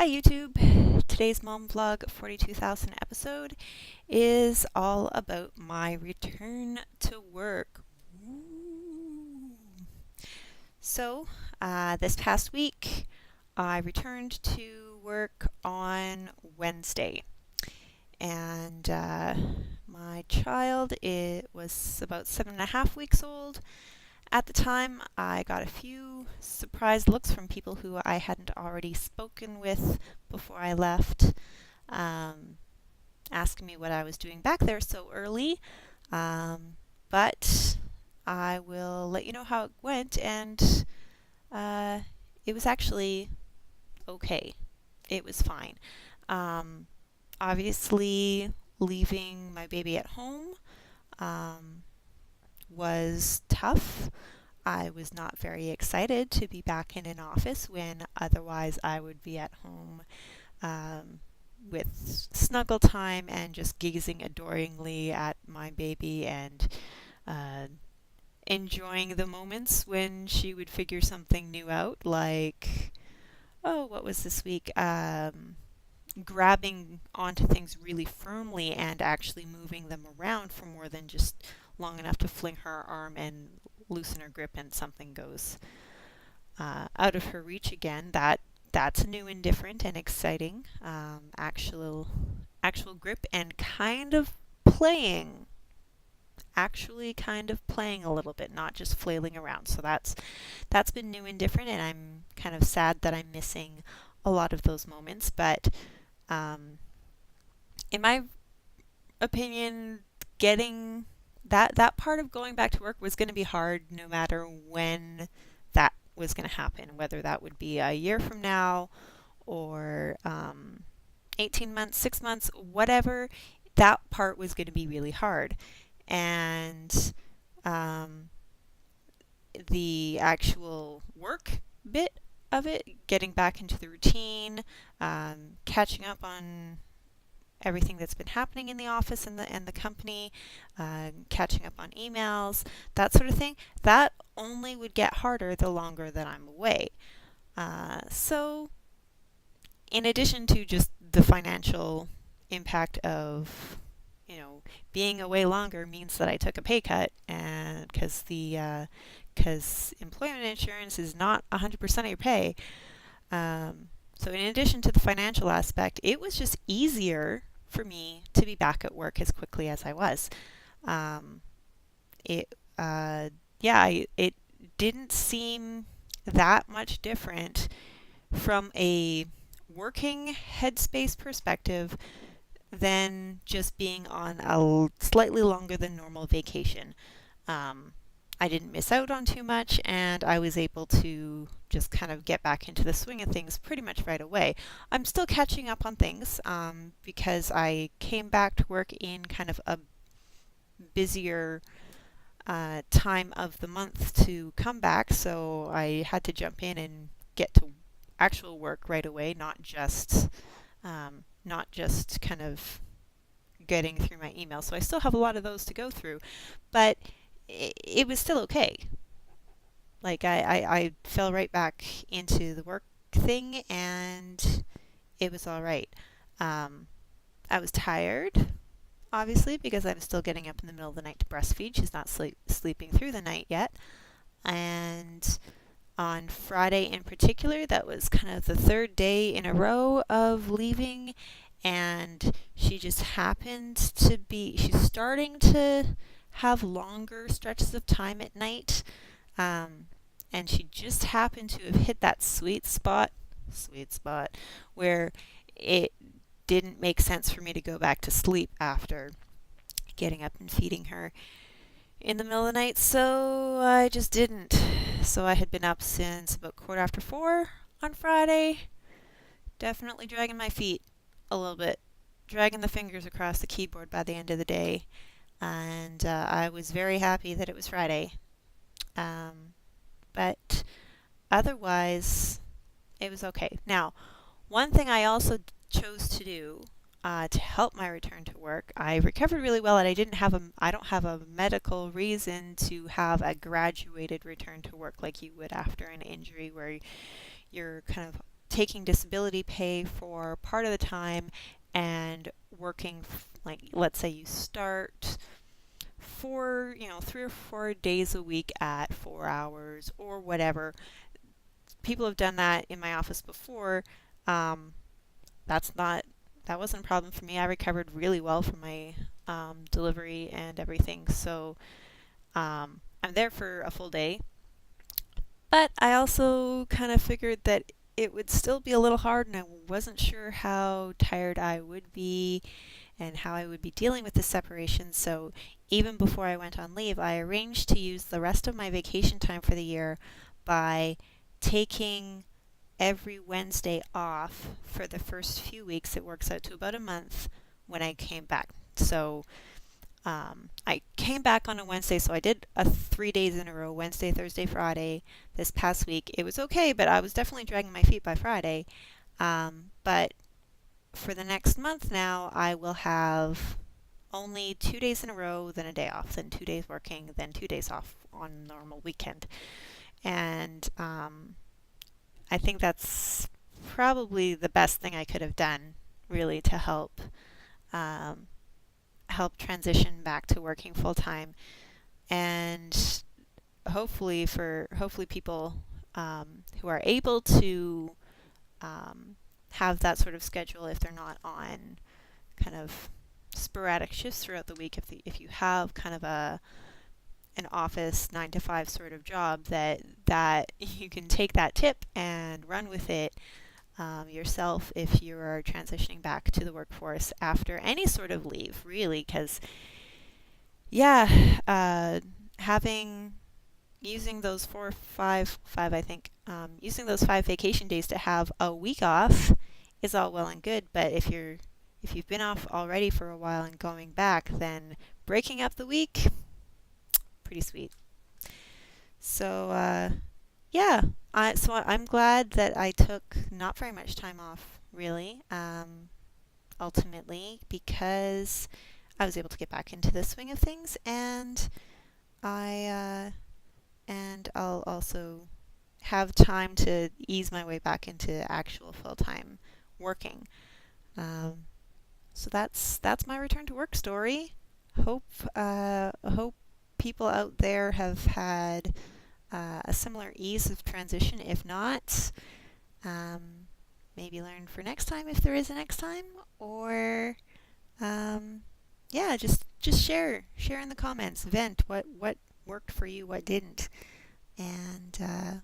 Hi YouTube! Today's Mom Vlog 42,000 episode is all about my return to work. Woo. So, this past week I returned to work on Wednesday, and my child was about 7.5 weeks old. At the time, I got a few surprised looks from people who I hadn't already spoken with before I left, um, asking me what I was doing back there so early. But I will let you know how it went, and uh, it was actually okay. It was fine. Um, Obviously, leaving my baby at home um, was tough. I was not very excited to be back in an office when otherwise I would be at home um, with snuggle time and just gazing adoringly at my baby and uh, enjoying the moments when she would figure something new out, like, oh, what was this week? Grabbing onto things really firmly and actually moving them around for more than just long enough to fling her arm and loosen her grip and something goes out of her reach again. That's new and different and exciting. Actual grip and playing, actually kind of playing a little bit, not just flailing around. So that's been new and different, and I'm kind of sad that I'm missing a lot of those moments. But um, in my opinion, getting that part of going back to work was going to be hard no matter when that was going to happen, whether that would be a year from now or 18 months, 6 months, whatever. That part was going to be really hard. And um, the actual work bit of it, getting back into the routine, catching up on everything that's been happening in the office and the company, catching up on emails, that sort of thing, that only would get harder the longer that I'm away. So, in addition to just the financial impact of, being away longer means that I took a pay cut, and because employment insurance is not 100% of your pay. So in addition to the financial aspect, it was just easier for me to be back at work as quickly as I was. Um, it, it didn't seem that much different from a working headspace perspective than just being on a slightly longer than normal vacation. Um, I didn't miss out on too much, and I was able to just kind of get back into the swing of things pretty much right away. I'm still catching up on things because I came back to work in kind of a busier time of the month to come back, so I had to jump in and get to actual work right away, not just kind of getting through my email. So I still have a lot of those to go through, but it was still okay. Like I fell right back into the work thing, and it was all right. Um, I was tired, obviously, because I was still getting up in the middle of the night to breastfeed. She's not sleeping through the night yet. And on Friday in particular, that was kind of the third day in a row of leaving, and she just happened to she's starting to have longer stretches of time at night. Um, and she just happened to have hit that sweet spot, where it didn't make sense for me to go back to sleep after getting up and feeding her in the middle of the night, so I just didn't. So I had been up since about 4:15 on Friday, definitely dragging my feet a little bit, dragging the fingers across the keyboard by the end of the day, and I was very happy that it was Friday. But otherwise, it was okay. Now, one thing I also chose to do to help my return to work, I recovered really well, and I don't have a medical reason to have a graduated return to work like you would after an injury, where you're kind of taking disability pay for part of the time and working, like, let's say you start 3 or 4 days a week at 4 hours or whatever. People have done that in my office before. Um, that's not that wasn't a problem for me. I recovered really well from my delivery and everything. So I'm there for a full day. But I also kind of figured that it would still be a little hard, and I wasn't sure how tired I would be and how I would be dealing with the separation. So even before I went on leave, I arranged to use the rest of my vacation time for the year by taking every Wednesday off for the first few weeks. It works out to about a month when I came back. So I came back on a Wednesday, so I did 3 days in a row, Wednesday, Thursday, Friday, this past week. It was okay, but I was definitely dragging my feet by Friday. But for the next month now, I will have only 2 days in a row, then a day off, then 2 days working, then 2 days off on a normal weekend. And I think that's probably the best thing I could have done, really, to um, help transition back to working full time, and hopefully people who are able to have that sort of schedule, if they're not on kind of sporadic shifts throughout the week, if you have kind of an office 9 to 5 sort of job, that you can take that tip and run with it yourself if you are transitioning back to the workforce after any sort of leave, really, because yeah, having using those five, I think, using those 5 vacation days to have a week off is all well and good, but if you've been off already for a while and going back, then breaking up the week, pretty sweet. So yeah, I'm glad that I took not very much time off, really, ultimately, because I was able to get back into the swing of things, and I'll also have time to ease my way back into actual full-time working. Um, so that's my return to work story. Hope people out there have had a similar ease of transition. If not, um, maybe learn for next time if there is a next time, or yeah, just share in the comments, vent what worked for you, what didn't, and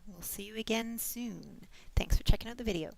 we'll see you again soon. Thanks for checking out the video.